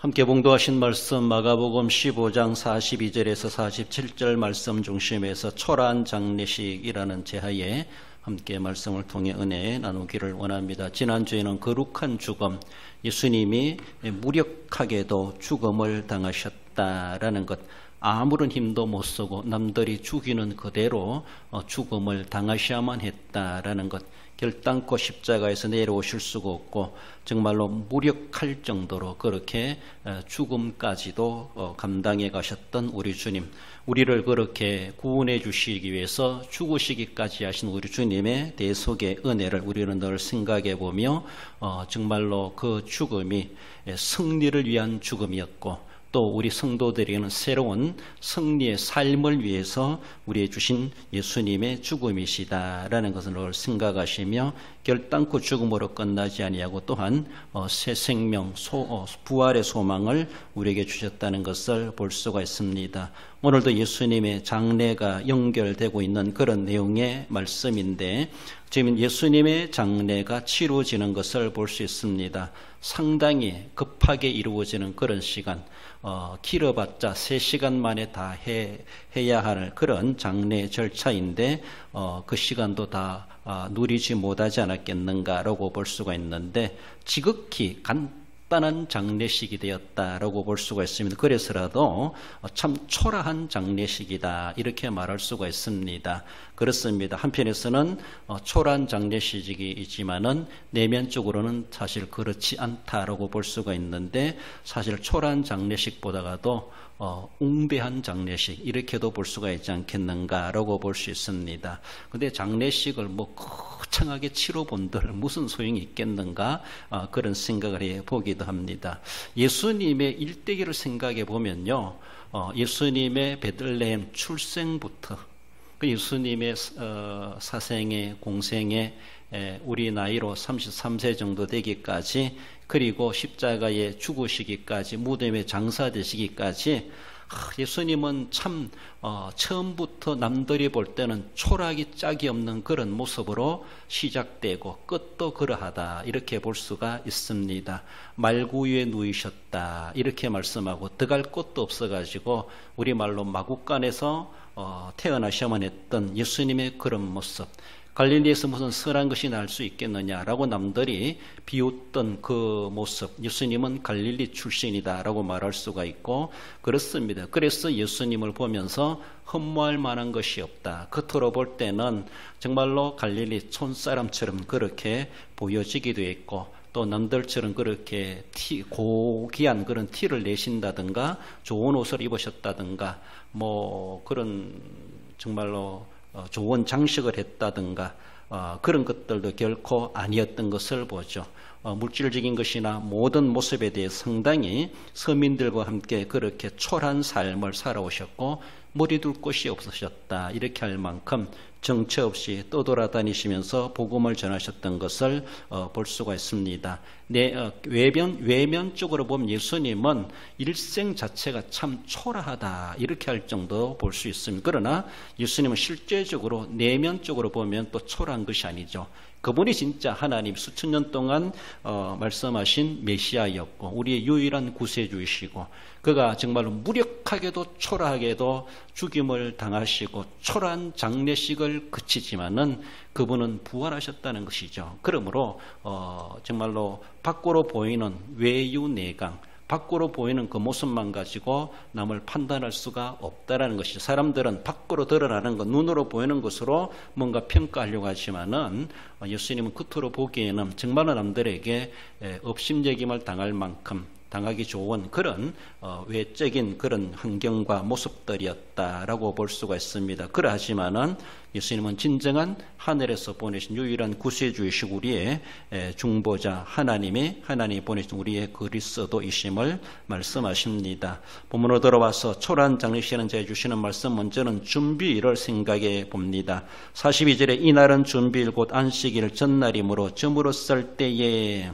함께 봉독하신 말씀 마가복음 15장 42절에서 47절 말씀 중심에서 초라한 장례식이라는 제하에 함께 말씀을 통해 은혜 나누기를 원합니다. 지난주에는 거룩한 죽음, 예수님이 무력하게도 죽음을 당하셨다라는 것, 아무런 힘도 못 쓰고 남들이 죽이는 그대로 죽음을 당하셔야만 했다라는 것, 결단코 십자가에서 내려오실 수가 없고 정말로 무력할 정도로 그렇게 죽음까지도 감당해 가셨던 우리 주님, 우리를 그렇게 구원해 주시기 위해서 죽으시기까지 하신 우리 주님의 대속의 은혜를 우리는 늘 생각해 보며 정말로 그 죽음이 승리를 위한 죽음이었고 또 우리 성도들에게는 새로운 승리의 삶을 위해서 우리에 주신 예수님의 죽음이시다라는 것을 늘 생각하시며 결단코 죽음으로 끝나지 아니하고 또한 새 생명, 부활의 소망을 우리에게 주셨다는 것을 볼 수가 있습니다. 오늘도 예수님의 장례가 연결되고 있는 그런 내용의 말씀인데 지금 예수님의 장례가 치러지는 것을 볼 수 있습니다. 상당히 급하게 이루어지는 그런 시간, 길어봤자 3시간 만에 다 해야 할 그런 장례 절차인데 그 시간도 다 누리지 못하지 않았겠는가라고 볼 수가 있는데 지극히 간단한 장례식이 되었다라고 볼 수가 있습니다. 그래서라도 참 초라한 장례식이다 이렇게 말할 수가 있습니다. 그렇습니다. 한편에서는 초라한 장례식이지만은 내면적으로는 사실 그렇지 않다라고 볼 수가 있는데 사실 초라한 장례식보다도 웅배한 장례식 이렇게도 볼 수가 있지 않겠는가라고 볼 수 있습니다. 근데 장례식을 거창하게 치러본들 무슨 소용이 있겠는가 그런 생각을 해보기도 합니다. 예수님의 일대기를 생각해 보면요, 예수님의 베들레헴 출생부터 예수님의 사생애 공생애 우리 나이로 33세 정도 되기까지 그리고 십자가에 죽으시기까지 무덤에 장사되시기까지 예수님은 참 처음부터 남들이 볼 때는 초라하기 짝이 없는 그런 모습으로 시작되고 끝도 그러하다 이렇게 볼 수가 있습니다. 말구유에 누이셨다 이렇게 말씀하고 들어갈 곳도 없어가지고 우리말로 마구간에서 태어나셔야만 했던 예수님의 그런 모습, 갈릴리에서 무슨 선한 것이 날 수 있겠느냐라고 남들이 비웃던 그 모습, 예수님은 갈릴리 출신이다라고 말할 수가 있고 그렇습니다. 그래서 예수님을 보면서 흠모할 만한 것이 없다. 겉으로 볼 때는 정말로 갈릴리 촌사람처럼 그렇게 보여지기도 했고 또 남들처럼 그렇게 고귀한 그런 티를 내신다든가 좋은 옷을 입으셨다든가 그런 정말로 좋은 장식을 했다든가 그런 것들도 결코 아니었던 것을 보죠. 물질적인 것이나 모든 모습에 대해 상당히 서민들과 함께 그렇게 초라한 삶을 살아오셨고 머리둘 곳이 없으셨다 이렇게 할 만큼 정처 없이 떠돌아다니시면서 복음을 전하셨던 것을 볼 수가 있습니다. 외면적으로 보면 예수님은 일생 자체가 참 초라하다 이렇게 할 정도 볼 수 있습니다. 그러나 예수님은 실제적으로 내면적으로 보면 또 초라한 것이 아니죠. 그분이 진짜 하나님 수천 년 동안 말씀하신 메시아였고 우리의 유일한 구세주이시고 그가 정말로 무력하게도 초라하게도 죽임을 당하시고 초라한 장례식을 그치지만은 그분은 부활하셨다는 것이죠. 그러므로 정말로 밖으로 보이는 외유내강, 밖으로 보이는 그 모습만 가지고 남을 판단할 수가 없다라는 것이죠. 사람들은 밖으로 드러나는 것, 눈으로 보이는 것으로 뭔가 평가하려고 하지만은 예수님은 겉으로 보기에는 정말로 남들에게 업심여김을 당할 만큼 당하기 좋은 그런 외적인 그런 환경과 모습들이었다라고 볼 수가 있습니다. 그러하지만은 예수님은 진정한 하늘에서 보내신 유일한 구세주이시고 우리의 중보자 하나님이 보내신 우리의 그리스도이심을 말씀하십니다. 본문으로 들어와서 초라한 장례식에는 제가 주시는 말씀 먼저는 준비일을 생각해 봅니다. 42절에 이날은 준비일 곧 안식일 전날이므로 저물었을 때에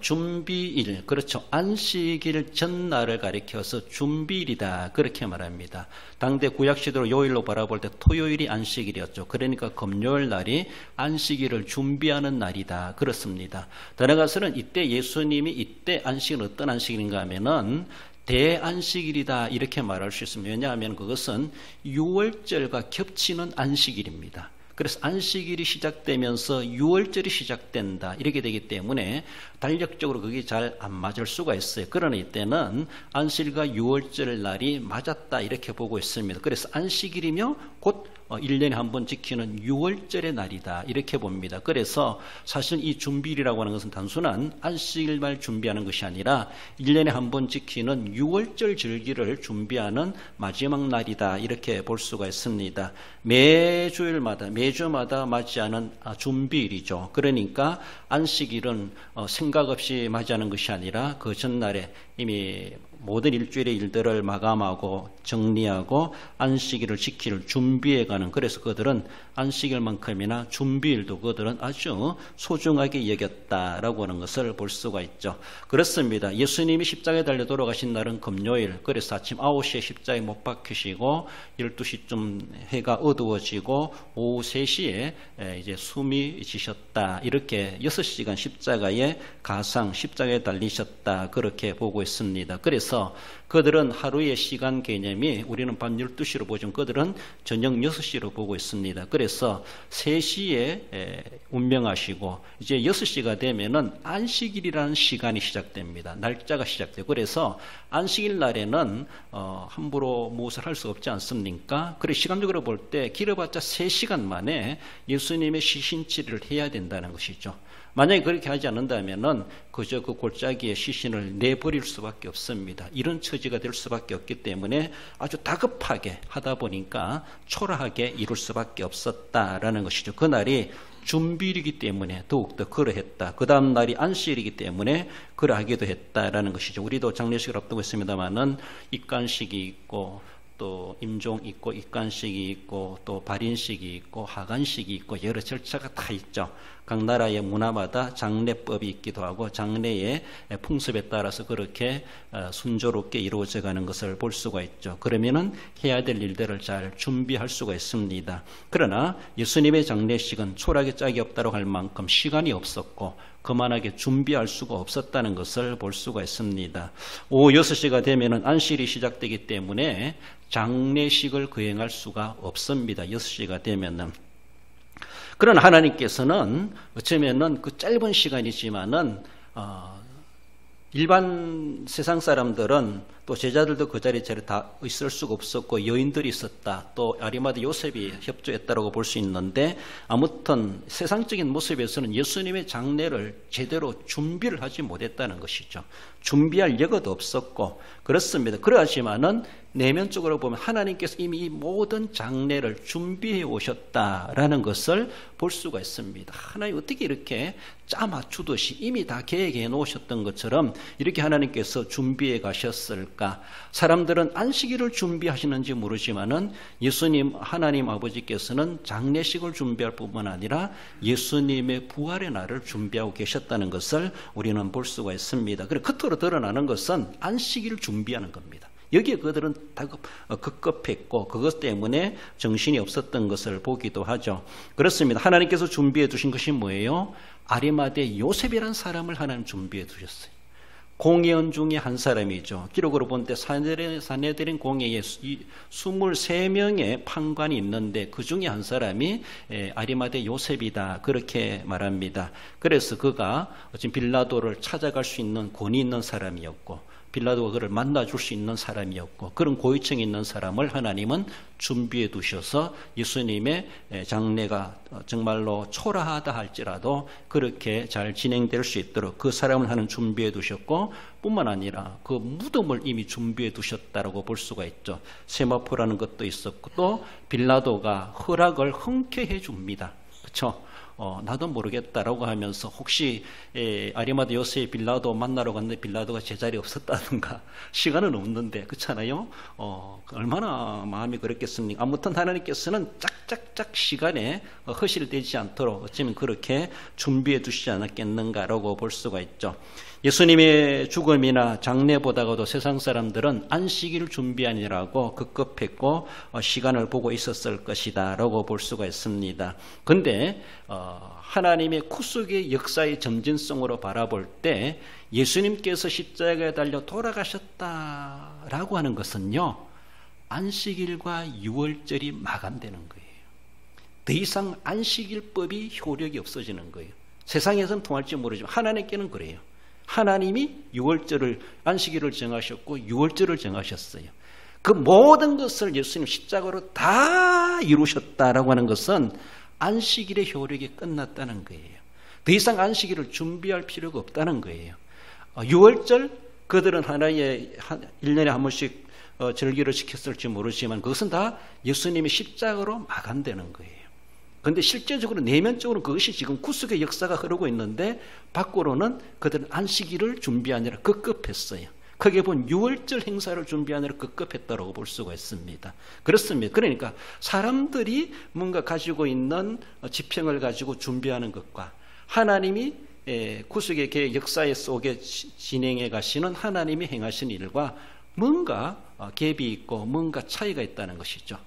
준비일, 그렇죠. 안식일 전날을 가리켜서 준비일이다 그렇게 말합니다. 당대 구약시대로 요일로 바라볼 때 토요일이 안식일이었죠. 그러니까 금요일 날이 안식일을 준비하는 날이다 그렇습니다. 더 나아가서는 이때 예수님이 이때 안식일은 어떤 안식일인가 하면은 대안식일이다 이렇게 말할 수 있습니다. 왜냐하면 그것은 유월절과 겹치는 안식일입니다. 그래서 안식일이 시작되면서 유월절이 시작된다 이렇게 되기 때문에 달력적으로 그게 잘 안 맞을 수가 있어요. 그러나 이때는 안식일과 유월절 날이 맞았다 이렇게 보고 있습니다. 그래서 안식일이며 곧 1년에 한 번 지키는 유월절의 날이다 이렇게 봅니다. 그래서 사실 이 준비일이라고 하는 것은 단순한 안식일만 준비하는 것이 아니라 1년에 한 번 지키는 유월절 절기를 준비하는 마지막 날이다 이렇게 볼 수가 있습니다. 매주마다 맞이하는 준비일이죠. 그러니까 안식일은 생각 없이 맞이하는 것이 아니라 그 전날에 이미 모든 일주일의 일들을 마감하고 정리하고 안식일을 지킬 준비해가는, 그래서 그들은 안식일만큼이나 준비일도 그들은 아주 소중하게 여겼다라고 하는 것을 볼 수가 있죠. 그렇습니다. 예수님이 십자가에 달려 돌아가신 날은 금요일, 그래서 아침 9시에 십자가에 못 박히시고 12시쯤 해가 어두워지고 오후 3시에 이제 숨이 지셨다 이렇게 6시간 십자가에 십자가에 달리셨다 그렇게 보고 있습니다. 그래서 그들은 하루의 시간 개념이 우리는 밤 12시로 보지만 그들은 저녁 6시로 보고 있습니다. 그래서 3시에 운명하시고 이제 6시가 되면은 안식일이라는 시간이 시작됩니다. 날짜가 시작돼요. 그래서 안식일 날에는 함부로 무엇을 할 수 없지 않습니까? 그래서 시간적으로 볼 때 길어봤자 3시간 만에 예수님의 시신치료를 해야 된다는 것이죠. 만약에 그렇게 하지 않는다면은 그저 그 골짜기에 시신을 내버릴 수밖에 없습니다. 이런 처지가 될 수밖에 없기 때문에 아주 다급하게 하다 보니까 초라하게 이룰 수밖에 없었다라는 것이죠. 그날이 준비일이기 때문에 더욱더 그러했다. 그 다음 날이 안식일이기 때문에 그러하기도 했다라는 것이죠. 우리도 장례식을 앞두고 있습니다만은 입관식이 있고 또 임종 있고 입관식이 있고 또 발인식이 있고 하관식이 있고 여러 절차가 다 있죠. 각 나라의 문화마다 장례법이 있기도 하고 장례의 풍습에 따라서 그렇게 순조롭게 이루어져 가는 것을 볼 수가 있죠. 그러면은 해야 될 일들을 잘 준비할 수가 있습니다. 그러나 예수님의 장례식은 초라하게 짝이 없다고 할 만큼 시간이 없었고 그만하게 준비할 수가 없었다는 것을 볼 수가 있습니다. 오후 6시가 되면은 안식일이 시작되기 때문에 장례식을 거행할 수가 없습니다. 6시가 되면은. 그러나 하나님께서는 어쩌면은 그 짧은 시간이지만은 일반 세상 사람들은 또 제자들도 그 자리에 다 있을 수가 없었고 여인들이 있었다. 또 아리마대 요셉이 협조했다라고 볼 수 있는데 아무튼 세상적인 모습에서는 예수님의 장례를 제대로 준비를 하지 못했다는 것이죠. 준비할 여력도 없었고 그렇습니다. 그러하지만은 내면적으로 보면 하나님께서 이미 이 모든 장례를 준비해 오셨다라는 것을 볼 수가 있습니다. 하나님 어떻게 이렇게 짜 맞추듯이 이미 다 계획해 놓으셨던 것처럼 이렇게 하나님께서 준비해 가셨을까? 사람들은 안식일을 준비하시는지 모르지만은 예수님 하나님 아버지께서는 장례식을 준비할 뿐만 아니라 예수님의 부활의 날을 준비하고 계셨다는 것을 우리는 볼 수가 있습니다. 그리고 겉으로 드러나는 것은 안식일을 준비하는 겁니다. 여기에 그들은 급급했고 그것 때문에 정신이 없었던 것을 보기도 하죠. 그렇습니다. 하나님께서 준비해 두신 것이 뭐예요? 아리마대 요셉이라는 사람을 하나님 준비해 두셨어요. 공회원 중에 한 사람이죠. 기록으로 볼 때 사내들인 공회에 23명의 판관이 있는데 그 중에 한 사람이 아리마대 요셉이다 그렇게 말합니다. 그래서 그가 지금 빌라도를 찾아갈 수 있는 권위 있는 사람이었고 빌라도가 그를 만나줄 수 있는 사람이었고 그런 고위층에 있는 사람을 하나님은 준비해 두셔서 예수님의 장례가 정말로 초라하다 할지라도 그렇게 잘 진행될 수 있도록 그 사람을 하나님 준비해 두셨고 뿐만 아니라 그 무덤을 이미 준비해 두셨다라고 볼 수가 있죠. 세마포라는 것도 있었고 또 빌라도가 허락을 흔쾌히 줍니다. 그렇죠? 나도 모르겠다라고 하면서 혹시 아리마다 요새의 빌라도 만나러 갔는데 빌라도가 제자리 없었다든가 시간은 없는데 그렇잖아요. 얼마나 마음이 그랬겠습니까? 아무튼 하나님께서는 짝짝짝 시간에 허실되지 않도록 어쩌면 그렇게 준비해 두시지 않았겠는가라고 볼 수가 있죠. 예수님의 죽음이나 장례보다도 세상 사람들은 안식일을 준비하느라고 급급했고 시간을 보고 있었을 것이다 라고 볼 수가 있습니다. 그런데 하나님의 구속의 역사의 점진성으로 바라볼 때 예수님께서 십자가에 달려 돌아가셨다라고 하는 것은요, 안식일과 유월절이 마감되는 거예요. 더 이상 안식일법이 효력이 없어지는 거예요. 세상에서는 통할지 모르지만 하나님께는 그래요. 하나님이 유월절을 안식일을 정하셨고 유월절을 정하셨어요. 그 모든 것을 예수님 십자가로 다 이루셨다라고 하는 것은 안식일의 효력이 끝났다는 거예요. 더 이상 안식일을 준비할 필요가 없다는 거예요. 유월절 그들은 하나의 1년에 한 번씩 절기를 지켰을지 모르지만 그것은 다 예수님의 십자가로 마감되는 거예요. 그런데 실제적으로 내면적으로 그것이 지금 구속의 역사가 흐르고 있는데 밖으로는 그들은 안식일을 준비하느라 급급했어요. 크게 본 유월절 행사를 준비하느라 급급했다고 볼 수가 있습니다. 그렇습니다. 그러니까 사람들이 뭔가 가지고 있는 지평을 가지고 준비하는 것과 하나님이 구속의 계획 역사의 속에 진행해 가시는 하나님이 행하신 일과 뭔가 갭이 있고 뭔가 차이가 있다는 것이죠.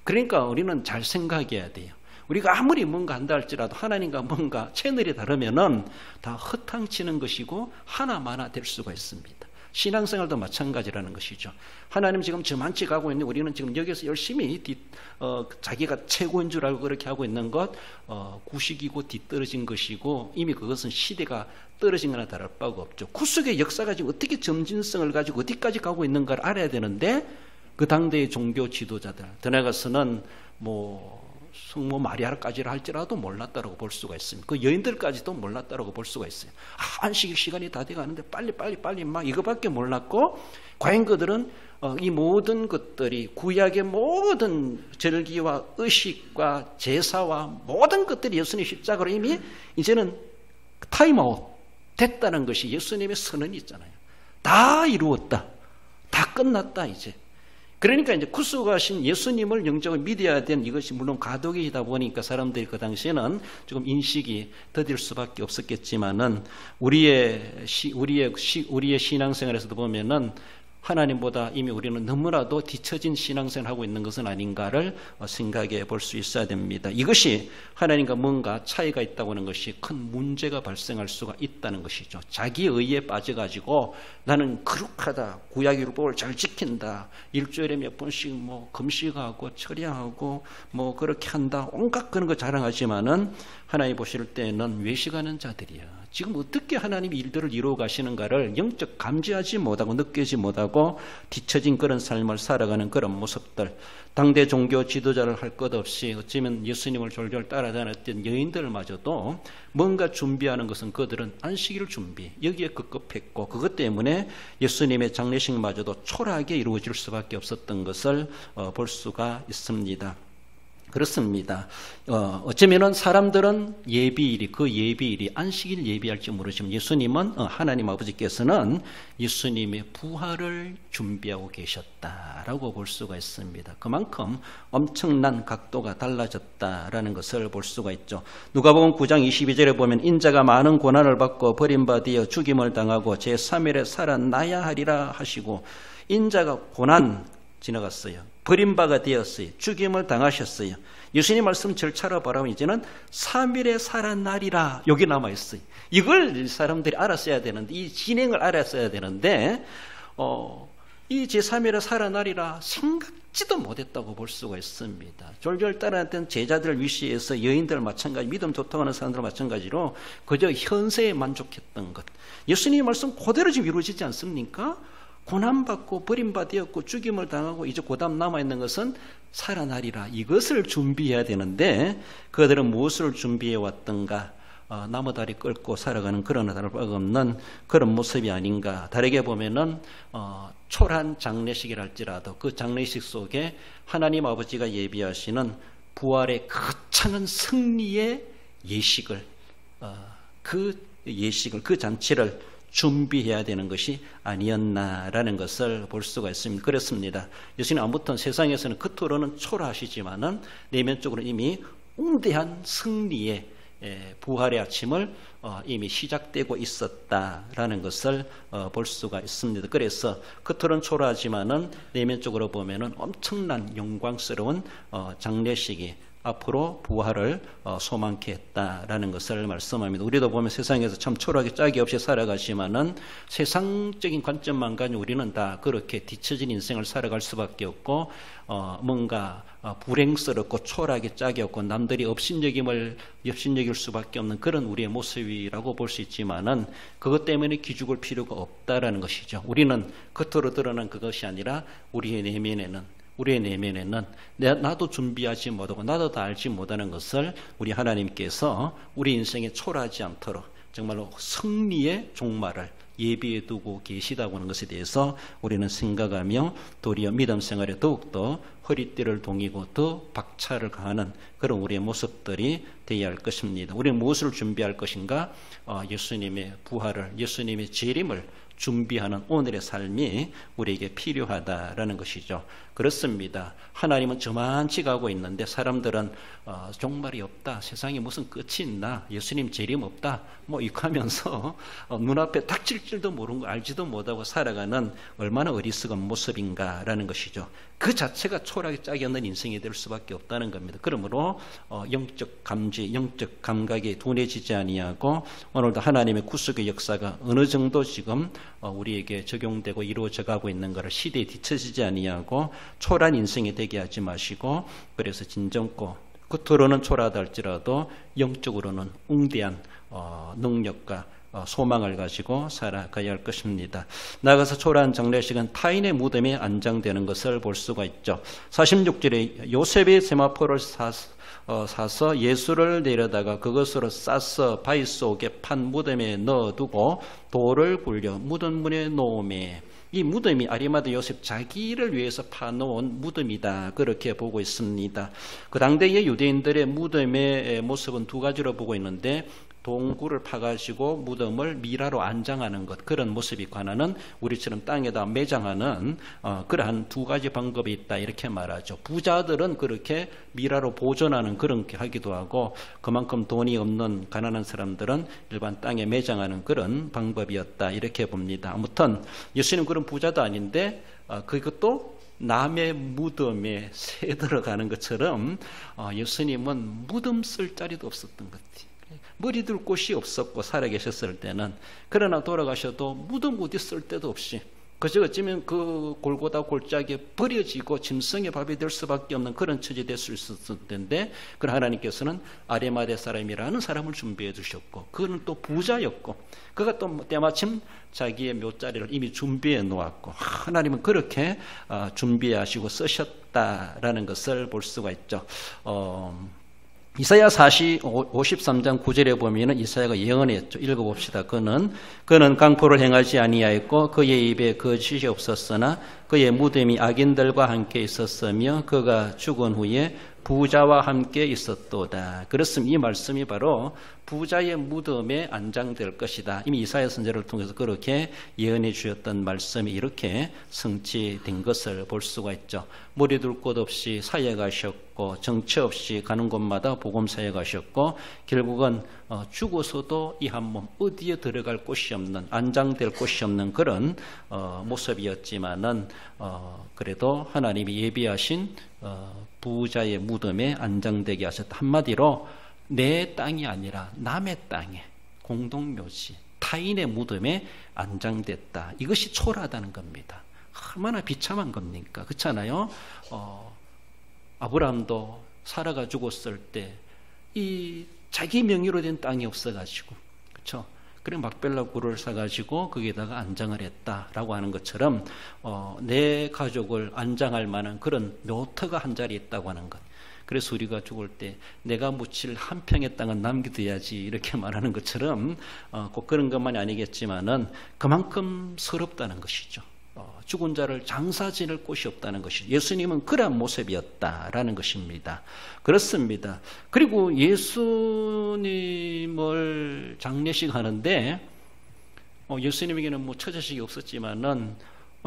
그러니까 우리는 잘 생각해야 돼요. 우리가 아무리 뭔가 한다 할지라도 하나님과 뭔가 채널이 다르면은 다 허탕치는 것이고 하나마나 될 수가 있습니다. 신앙생활도 마찬가지라는 것이죠. 하나님 지금 저만치 가고 있는데 우리는 지금 여기서 열심히 자기가 최고인 줄 알고 그렇게 하고 있는 것 구식이고 뒤떨어진 것이고 이미 그것은 시대가 떨어진 거나 다를 바가 없죠. 구속의 역사가 지금 어떻게 점진성을 가지고 어디까지 가고 있는가를 알아야 되는데 그 당대의 종교 지도자들 들어가서는 성모 마리아까지라 할지라도 몰랐다라고 볼 수가 있습니다. 그 여인들까지도 몰랐다라고 볼 수가 있어요. 안식일 시간이 다 돼가는데 빨리 막 이거밖에 몰랐고 과연 그들은 이 모든 것들이 구약의 모든 절기와 의식과 제사와 모든 것들이 예수님 십자가로 이미 이제는 타임아웃 됐다는 것이 예수님의 선언이 있잖아요. 다 이루었다. 다 끝났다 이제. 그러니까 이제 구속하신 예수님을 영적으로 믿어야 되는 이것이 물론 가독이다 보니까 사람들이 그 당시에는 조금 인식이 더딜 수밖에 없었겠지만은 우리의 신앙생활에서도 보면은 하나님보다 이미 우리는 너무나도 뒤처진 신앙생활을 하고 있는 것은 아닌가를 생각해 볼 수 있어야 됩니다. 이것이 하나님과 뭔가 차이가 있다고 하는 것이 큰 문제가 발생할 수가 있다는 것이죠. 자기 의에 빠져가지고 나는 거룩하다, 구약 율법을 잘 지킨다, 일주일에 몇 번씩 금식하고 철야하고 그렇게 한다, 온갖 그런 거 자랑하지만은 하나님 보실 때는 외식하는 자들이야. 지금 어떻게 하나님이 일들을 이루어 가시는가를 영적 감지하지 못하고 느끼지 못하고 뒤처진 그런 삶을 살아가는 그런 모습들, 당대 종교 지도자를 할 것 없이 어쩌면 예수님을 졸졸 따라다녔던 여인들마저도 뭔가 준비하는 것은 그들은 안식일 준비, 여기에 급급했고 그것 때문에 예수님의 장례식마저도 초라하게 이루어질 수밖에 없었던 것을 볼 수가 있습니다. 그렇습니다. 어쩌면은 사람들은 예비일이 안식일 예비할지 모르지만 예수님은 하나님 아버지께서는 예수님의 부활을 준비하고 계셨다라고 볼 수가 있습니다. 그만큼 엄청난 각도가 달라졌다라는 것을 볼 수가 있죠. 누가복음 9장 22절에 보면 인자가 많은 고난을 받고 버림받아 죽임을 당하고 제3일에 살아나야 하리라 하시고 인자가 고난 지나갔어요. 버림바가 되었어요. 죽임을 당하셨어요. 예수님 말씀 절차로 바라보면 이제는 3일에 살아나리라 여기 남아있어요. 이걸 사람들이 알았어야 되는데 이 진행을 알았어야 되는데 이 제3일에 살아나리라 생각지도 못했다고 볼 수가 있습니다. 졸졸 따라했던 제자들 위시에서 여인들 마찬가지, 믿음 좋다고 하는 사람들 마찬가지로 그저 현세에 만족했던 것. 예수님 말씀 그대로 지금 이루어지지 않습니까? 고난받고 버림받았고 죽임을 당하고 이제 고담 남아있는 것은 살아나리라. 이것을 준비해야 되는데 그들은 무엇을 준비해 왔던가? 나무다리 끌고 살아가는 그런 다름없는 그런 모습이 아닌가. 다르게 보면은 초라한 장례식이랄지라도 그 장례식 속에 하나님 아버지가 예비하시는 부활의 거창한 승리의 예식을 그 잔치를 준비해야 되는 것이 아니었나라는 것을 볼 수가 있습니다. 그렇습니다. 예수님 아무튼 세상에서는 겉으로는 초라하시지만은 내면적으로 이미 웅대한 승리의 부활의 아침을 이미 시작되고 있었다라는 것을 볼 수가 있습니다. 그래서 겉으로는 초라하지만은 내면적으로 보면은 엄청난 영광스러운 장례식이 앞으로 부활을 소망케 했다라는 것을 말씀합니다. 우리도 보면 세상에서 참 초라하게 짝이 없이 살아가지만은 세상적인 관점만 가지고 우리는 다 그렇게 뒤처진 인생을 살아갈 수밖에 없고 뭔가 불행스럽고 초라하게 짝이 없고 남들이 업신여길 수밖에 없는 그런 우리의 모습이라고 볼 수 있지만은 그것 때문에 기죽을 필요가 없다라는 것이죠. 우리는 겉으로 드러난 그것이 아니라 우리의 내면에는 나도 준비하지 못하고 나도 다 알지 못하는 것을 우리 하나님께서 우리 인생에 초라하지 않도록 정말로 승리의 종말을 예비해 두고 계시다고 하는 것에 대해서 우리는 생각하며 도리어 믿음 생활에 더욱더 허리띠를 동이고 더 박차를 가하는 그런 우리의 모습들이 되어야 할 것입니다. 우리는 무엇을 준비할 것인가? 예수님의 부활을, 예수님의 재림을 준비하는 오늘의 삶이 우리에게 필요하다라는 것이죠. 그렇습니다. 하나님은 저만치 가고 있는데 사람들은 종말이 없다. 세상에 무슨 끝이 있나? 예수님 재림 없다. 이거 하면서 눈앞에 닥칠 줄도 모르는 거 알지도 못하고 살아가는 얼마나 어리석은 모습인가라는 것이죠. 그 자체가 초라하게 짝이 없는 인생이 될 수밖에 없다는 겁니다. 그러므로 영적 감지, 영적 감각이 둔해지지 아니하고 오늘도 하나님의 구속의 역사가 어느 정도 지금 우리에게 적용되고 이루어져 가고 있는 것을 시대에 뒤처지지 아니하고 초라한 인생이 되게 하지 마시고 그래서 진정고 겉으로는 초라하다 할지라도 영적으로는 웅대한 능력과 소망을 가지고 살아가야 할 것입니다. 나아가서 초라한 장례식은 타인의 무덤에 안장되는 것을 볼 수가 있죠. 46절에 요셉이 세마포를 사서 예수를 내려다가 그것으로 싸서 바위 속에 판 무덤에 넣어두고 돌을 굴려 무덤문에 놓음에 이 무덤이 아리마다 요셉 자기를 위해서 파놓은 무덤이다 그렇게 보고 있습니다. 그 당대의 유대인들의 무덤의 모습은 두 가지로 보고 있는데 동굴을 파가지고 무덤을 미라로 안장하는 것 그런 모습이 하나는 우리처럼 땅에다 매장하는 그러한 두 가지 방법이 있다 이렇게 말하죠. 부자들은 그렇게 미라로 보존하는 그런 게 하기도 하고 그만큼 돈이 없는 가난한 사람들은 일반 땅에 매장하는 그런 방법이었다 이렇게 봅니다. 아무튼 예수님 그런 부자도 아닌데 그것도 남의 무덤에 새 들어가는 것처럼 예수님은 무덤 쓸 자리도 없었던 것 같아요. 머리 둘 곳이 없었고 살아계셨을 때는 그러나 돌아가셔도 무덤 어디 쓸 데도 없이 그저 어쩌면 그 골고다 골짜기에 버려지고 짐승의 밥이 될 수밖에 없는 그런 처지 됐을 수 있을 텐데 그런 하나님께서는 아리마대 사람이라는 사람을 준비해 주셨고 그는 또 부자였고 그가 또 때마침 자기의 묘자리를 이미 준비해 놓았고 하나님은 그렇게 준비하시고 쓰셨다라는 것을 볼 수가 있죠. 이사야 53장 9절에 보면은 이사야가 예언했죠. 읽어봅시다. 그는 강포를 행하지 아니하였고 그의 입에 거짓이 없었으나 그의 무덤이 악인들과 함께 있었으며 그가 죽은 후에 부자와 함께 있었도다. 그렇습니다. 이 말씀이 바로 부자의 무덤에 안장될 것이다. 이미 이사야 선지자를 통해서 그렇게 예언해 주셨던 말씀이 이렇게 성취된 것을 볼 수가 있죠. 머리 둘 곳 없이 사역하셨고 정처 없이 가는 곳마다 복음 사역하셨고 결국은 죽어서도 이 한 몸 어디에 들어갈 곳이 없는 안장될 곳이 없는 그런 모습이었지만은 그래도 하나님이 예비하신 부자의 무덤에 안장되게 하셨다. 한마디로 내 땅이 아니라 남의 땅에 공동묘지 타인의 무덤에 안장됐다. 이것이 초라하다는 겁니다. 얼마나 비참한 겁니까? 그렇잖아요. 아브라함도 사라가 죽었을 때 이 자기 명의로 된 땅이 없어가지고 그렇죠. 그래 막벨라 굴을 사가지고 거기에다가 안장을 했다라고 하는 것처럼 내 가족을 안장할 만한 그런 묘터가 한 자리 있다고 하는 것. 그래서 우리가 죽을 때 내가 묻힐 한 평의 땅은 남겨둬야지 이렇게 말하는 것처럼 꼭 그런 것만이 아니겠지만은 그만큼 서럽다는 것이죠. 죽은 자를 장사 지낼 곳이 없다는 것이죠. 예수님은 그러한 모습이었다라는 것입니다. 그렇습니다. 그리고 예수님을 장례식 하는데 예수님에게는 뭐 처자식이 없었지만은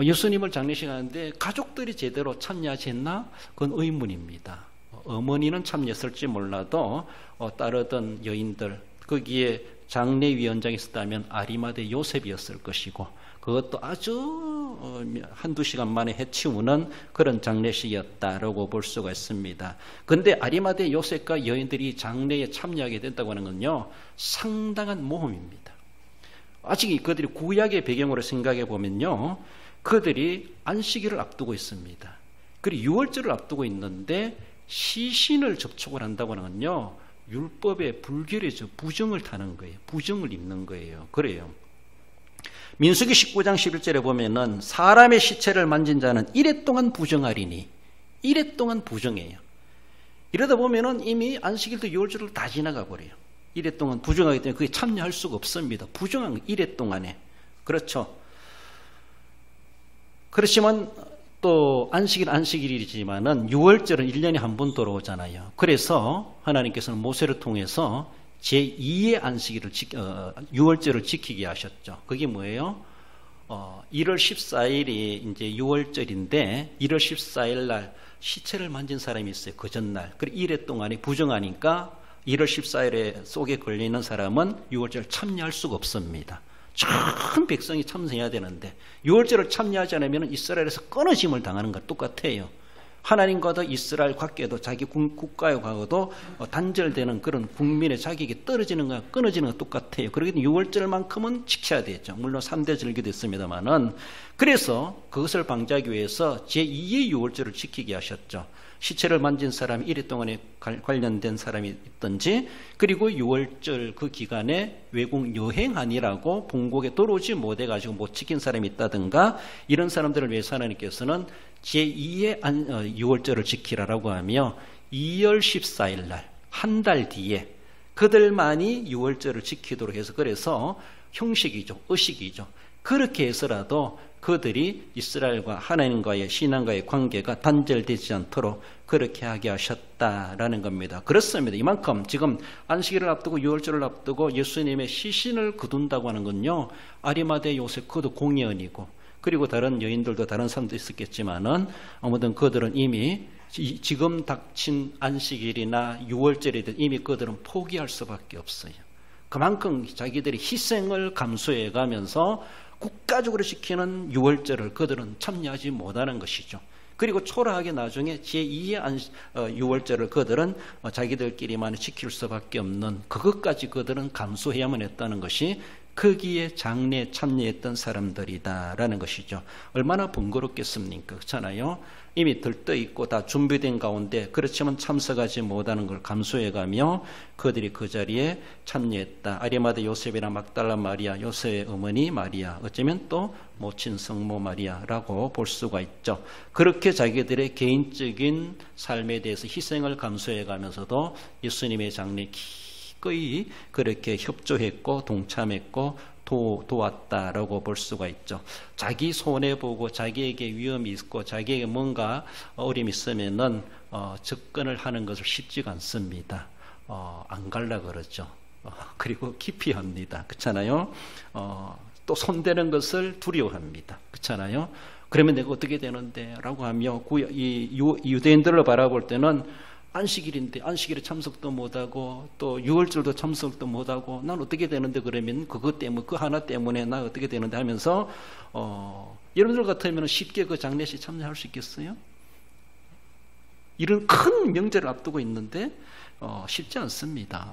예수님을 장례식 하는데 가족들이 제대로 참여하지 했나? 그건 의문입니다. 어머니는 참여했을지 몰라도 따르던 여인들, 거기에 장례위원장이 있었다면 아리마대 요셉이었을 것이고, 그것도 아주 한두 시간 만에 해치우는 그런 장례식이었다라고 볼 수가 있습니다. 그런데 아리마대 요셉과 여인들이 장례에 참여하게 된다고 하는 건요, 상당한 모험입니다. 아직 그들이 구약의 배경으로 생각해 보면요, 그들이 안식일을 앞두고 있습니다. 그리고 유월절을 앞두고 있는데 시신을 접촉을 한다고 하는 건요, 율법의 불결이죠. 부정을 타는 거예요. 부정을 입는 거예요. 그래요. 민수기 19장 11절에 보면은 사람의 시체를 만진 자는 이래 동안 부정하리니, 이래 동안 부정해요. 이러다 보면은 이미 안식일도 유월절을 다 지나가 버려요. 이래 동안 부정하기 때문에 그게 참여할 수가 없습니다. 부정한 이래 동안에. 그렇죠. 그렇지만 또 안식일이지만은 유월절은 1년에 한 번 돌아오잖아요. 그래서 하나님께서는 모세를 통해서 제2의 안식일을 유월절을 지키게 하셨죠. 그게 뭐예요? 1월 14일이 이제 유월절인데 1월 14일 날 시체를 만진 사람이 있어요. 그 전날. 그리고 1회 동안에 부정하니까 1월 14일에 속에 걸리는 사람은 유월절 참여할 수가 없습니다. 전 백성이 참여해야 되는데 유월절을 참여하지 않으면 이스라엘에서 끊어짐을 당하는 것 똑같아요. 하나님과도 이스라엘 관계도 자기 국가하고도 단절되는 그런 국민의 자격이 떨어지는 것, 끊어지는 것 똑같아요. 그러기 때문에 유월절만큼은 지켜야 되죠. 물론 3대 절기도 있습니다만은. 그래서 그것을 방지하기 위해서 제2의 유월절을 지키게 하셨죠. 시체를 만진 사람이 1회 동안에 관련된 사람이 있든지, 그리고 유월절 그 기간에 외국 여행하니라고 본국에 들어오지 못해가지고 못 지킨 사람이 있다든가, 이런 사람들을 위해서 하나님께서는 제2의 유월절을 지키라라고 하며 2월 14일 날, 한 달 뒤에 그들만이 유월절을 지키도록 해서, 그래서 형식이죠. 의식이죠. 그렇게 해서라도 그들이 이스라엘과 하나님과의 신앙과의 관계가 단절되지 않도록 그렇게 하게 하셨다라는 겁니다. 그렇습니다. 이만큼 지금 안식일을 앞두고 유월절을 앞두고 예수님의 시신을 거둔다고 하는 건요, 아리마대 요셉 그도 공연이고, 그리고 다른 여인들도 다른 사람도 있었겠지만은 아무튼 그들은 이미 지금 닥친 안식일이나 유월절이든 이미 그들은 포기할 수밖에 없어요. 그만큼 자기들이 희생을 감수해 가면서 국가적으로 지키는 유월절을 그들은 참여하지 못하는 것이죠. 그리고 초라하게 나중에 제2의 유월절을 그들은 자기들끼리만 지킬 수밖에 없는, 그것까지 그들은 감수해야만 했다는 것이 거기에 장례에 참여했던 사람들이다라는 것이죠. 얼마나 번거롭겠습니까? 그렇잖아요. 이미 들떠 있고 다 준비된 가운데 그렇지만 참석하지 못하는 걸 감수해가며 그들이 그 자리에 참여했다. 아리마대 요셉이나 막달라 마리아, 요셉의 어머니 마리아, 어쩌면 또 모친 성모 마리아라고 볼 수가 있죠. 그렇게 자기들의 개인적인 삶에 대해서 희생을 감수해가면서도 예수님의 장례 기꺼이 그렇게 협조했고 동참했고 도왔다라고 볼 수가 있죠. 자기 손해보고 자기에게 위험이 있고 자기에게 뭔가 어려움이 있으면은 접근을 하는 것을 쉽지가 않습니다. 안 갈라 그러죠. 그리고 기피합니다. 그렇잖아요. 또 손대는 것을 두려워합니다. 그렇잖아요. 그러면 내가 어떻게 되는데? 라고 하며 이 유대인들을 바라볼 때는 안식일인데 안식일에 참석도 못하고 또 유월절도 참석도 못하고 난 어떻게 되는데, 그러면 그것 때문에 그 하나 때문에 나 어떻게 되는데 하면서 여러분들 같으면 쉽게 그 장례식 참여할 수 있겠어요? 이런 큰 명제를 앞두고 있는데 쉽지 않습니다.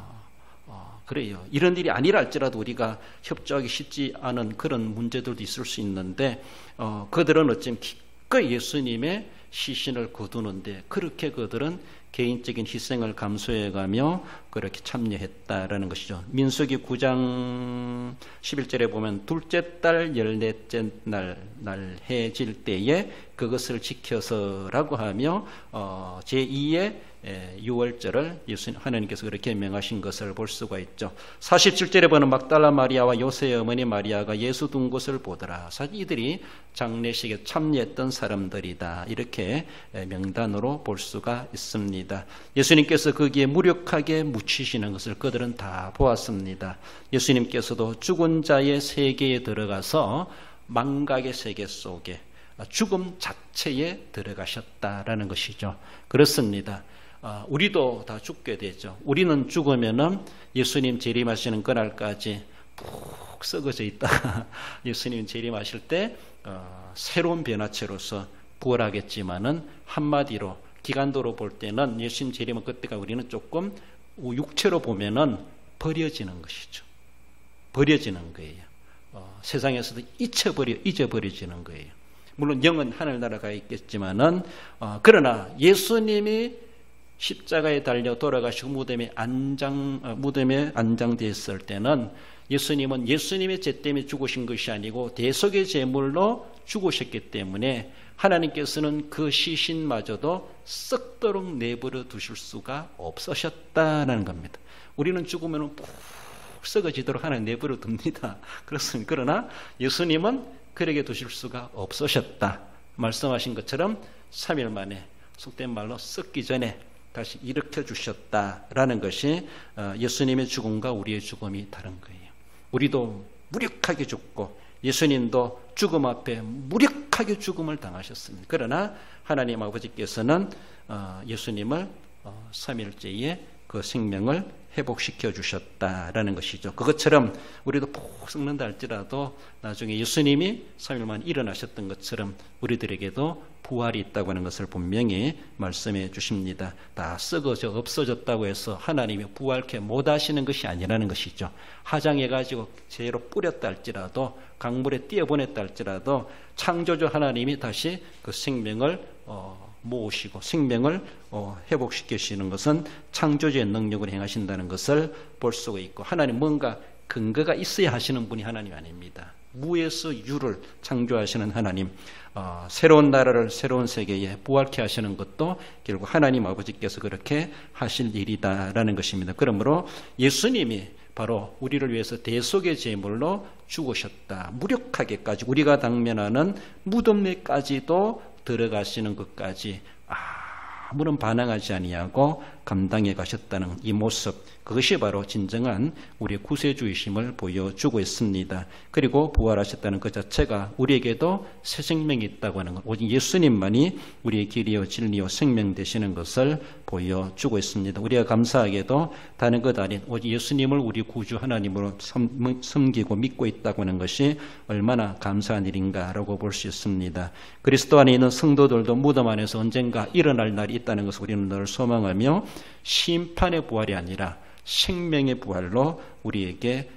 그래요. 이런 일이 아니라 할지라도 우리가 협조하기 쉽지 않은 그런 문제들도 있을 수 있는데 그들은 어쩌면 기꺼이 예수님의 시신을 거두는데 그렇게 그들은 개인적인 희생을 감수해가며 그렇게 참여했다라는 것이죠. 민수기 9장 11절에 보면 둘째 달 14째 날 해질 때에 그것을 지켜서라고 하며 제2의 유월절을 하나님께서 그렇게 명하신 것을 볼 수가 있죠. 47절에 보는 막달라 마리아와 요새의 어머니 마리아가 예수 둔 곳을 보더라. 사실 이들이 장례식에 참여했던 사람들이다. 이렇게 명단으로 볼 수가 있습니다. 예수님께서 거기에 무력하게 묻히시는 것을 그들은 다 보았습니다. 예수님께서도 죽은 자의 세계에 들어가서 망각의 세계 속에 죽음 자체에 들어가셨다라는 것이죠. 그렇습니다. 우리도 다 죽게 되죠. 우리는 죽으면은 예수님 재림하시는 그날까지 푹 썩어져 있다가 예수님 재림하실 때 새로운 변화체로서 부활하겠지만은 한마디로 기간도로 볼 때는 예수님 재림은 그때가 우리는 조금 육체로 보면은 버려지는 것이죠. 버려지는 거예요. 세상에서도 잊어버려지는 거예요. 물론 영은 하늘나라 가 있겠지만은 그러나 예수님이 십자가에 달려 돌아가시고 무덤에 안장되었을 때는 예수님은 예수님의 죄 때문에 죽으신 것이 아니고 대속의 제물로 죽으셨기 때문에 하나님께서는 그 시신마저도 썩도록 내버려 두실 수가 없으셨다는 겁니다. 우리는 죽으면 푹 썩어지도록 하나님 내버려 둡니다. 그렇습니다. 그러나 예수님은 그렇게 두실 수가 없으셨다. 말씀하신 것처럼 3일 만에 속된 말로 썩기 전에 다시 일으켜 주셨다라는 것이 예수님의 죽음과 우리의 죽음이 다른 거예요. 우리도 무력하게 죽고 예수님도 죽음 앞에 무력하게 죽음을 당하셨습니다. 그러나 하나님 아버지께서는 예수님을 3일째에 그 생명을 회복시켜 주셨다라는 것이죠. 그것처럼 우리도 푹 썩는다 할지라도 나중에 예수님이 3일 만에 일어나셨던 것처럼 우리들에게도 부활이 있다고 하는 것을 분명히 말씀해 주십니다. 다 썩어져 없어졌다고 해서 하나님이 부활케 못하시는 것이 아니라는 것이죠. 화장해가지고 재로 뿌렸다 할지라도 강물에 띄어보냈다 할지라도 창조주 하나님이 다시 그 생명을 모으시고 생명을 회복시키시는 것은 창조주의 능력으로 행하신다는 것을 볼 수가 있고, 하나님 뭔가 근거가 있어야 하시는 분이 하나님 아닙니다. 무에서 유를 창조하시는 하나님, 새로운 나라를 새로운 세계에 부활케 하시는 것도 결국 하나님 아버지께서 그렇게 하실 일이다라는 것입니다. 그러므로 예수님이 바로 우리를 위해서 대속의 제물로 죽으셨다. 무력하게까지 우리가 당면하는 무덤에까지도 들어가시는 것까지 아무런 반항하지 아니하고 감당해 가셨다는 이 모습, 그것이 바로 진정한 우리의 구세주이심을 보여주고 있습니다. 그리고 부활하셨다는 그 자체가 우리에게도 새 생명이 있다고 하는 것, 오직 예수님만이 우리의 길이요 진리요 생명 되시는 것을 보여주고 있습니다. 우리가 감사하게도 다른 것 아닌 오직 예수님을 우리 구주 하나님으로 섬기고 믿고 있다고 하는 것이 얼마나 감사한 일인가라고 볼 수 있습니다. 그리스도 안에 있는 성도들도 무덤 안에서 언젠가 일어날 날이 있다는 것을 우리는 늘 소망하며 심판의 부활이 아니라 생명의 부활로 우리에게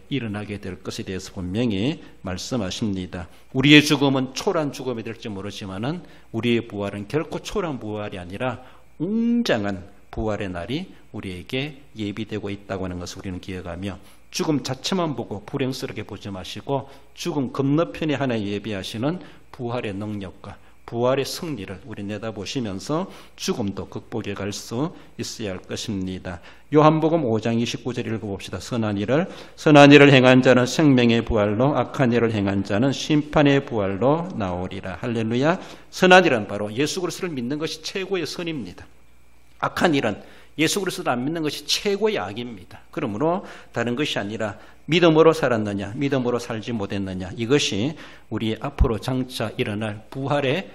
일어나게 될 것에 대해서 분명히 말씀하십니다. 우리의 죽음은 초라한 죽음이 될지 모르지만은 우리의 부활은 결코 초라한 부활이 아니라 웅장한 부활의 날이 우리에게 예비되고 있다고 하는 것을 우리는 기억하며, 죽음 자체만 보고 불행스럽게 보지 마시고 죽음 건너편에 하나 예비하시는 부활의 능력과 부활의 승리를 우리 내다보시면서 죽음도 극복해 갈 수 있어야 할 것입니다. 요한복음 5장 29절 읽어봅시다. 선한 일을 행한 자는 생명의 부활로, 악한 일을 행한 자는 심판의 부활로 나오리라. 할렐루야. 선한 일은 바로 예수 그리스도를 믿는 것이 최고의 선입니다. 악한 일은 예수 그리스도를 안 믿는 것이 최고의 악입니다. 그러므로 다른 것이 아니라 믿음으로 살았느냐, 믿음으로 살지 못했느냐, 이것이 우리 앞으로 장차 일어날 부활의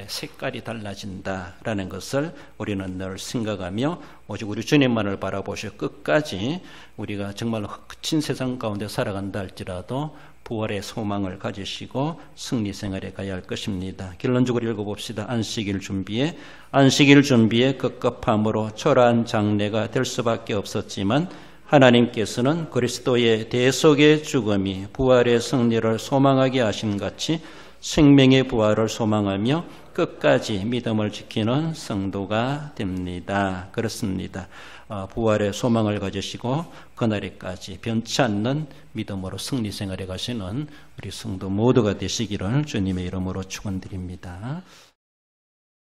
색깔이 달라진다라는 것을 우리는 늘 생각하며, 오직 우리 주님만을 바라보시고 끝까지 우리가 정말로 흑친 세상 가운데 살아간다 할지라도 부활의 소망을 가지시고 승리 생활에 가야 할 것입니다. 결론적으로 읽어봅시다. 안식일 준비에 급급함으로 초라한 장래가 될 수밖에 없었지만 하나님께서는 그리스도의 대속의 죽음이 부활의 승리를 소망하게 하신 같이 생명의 부활을 소망하며 끝까지 믿음을 지키는 성도가 됩니다. 그렇습니다. 부활의 소망을 가지시고 그날에까지 변치 않는 믿음으로 승리 생활에 가시는 우리 성도 모두가 되시기를 주님의 이름으로 축원드립니다.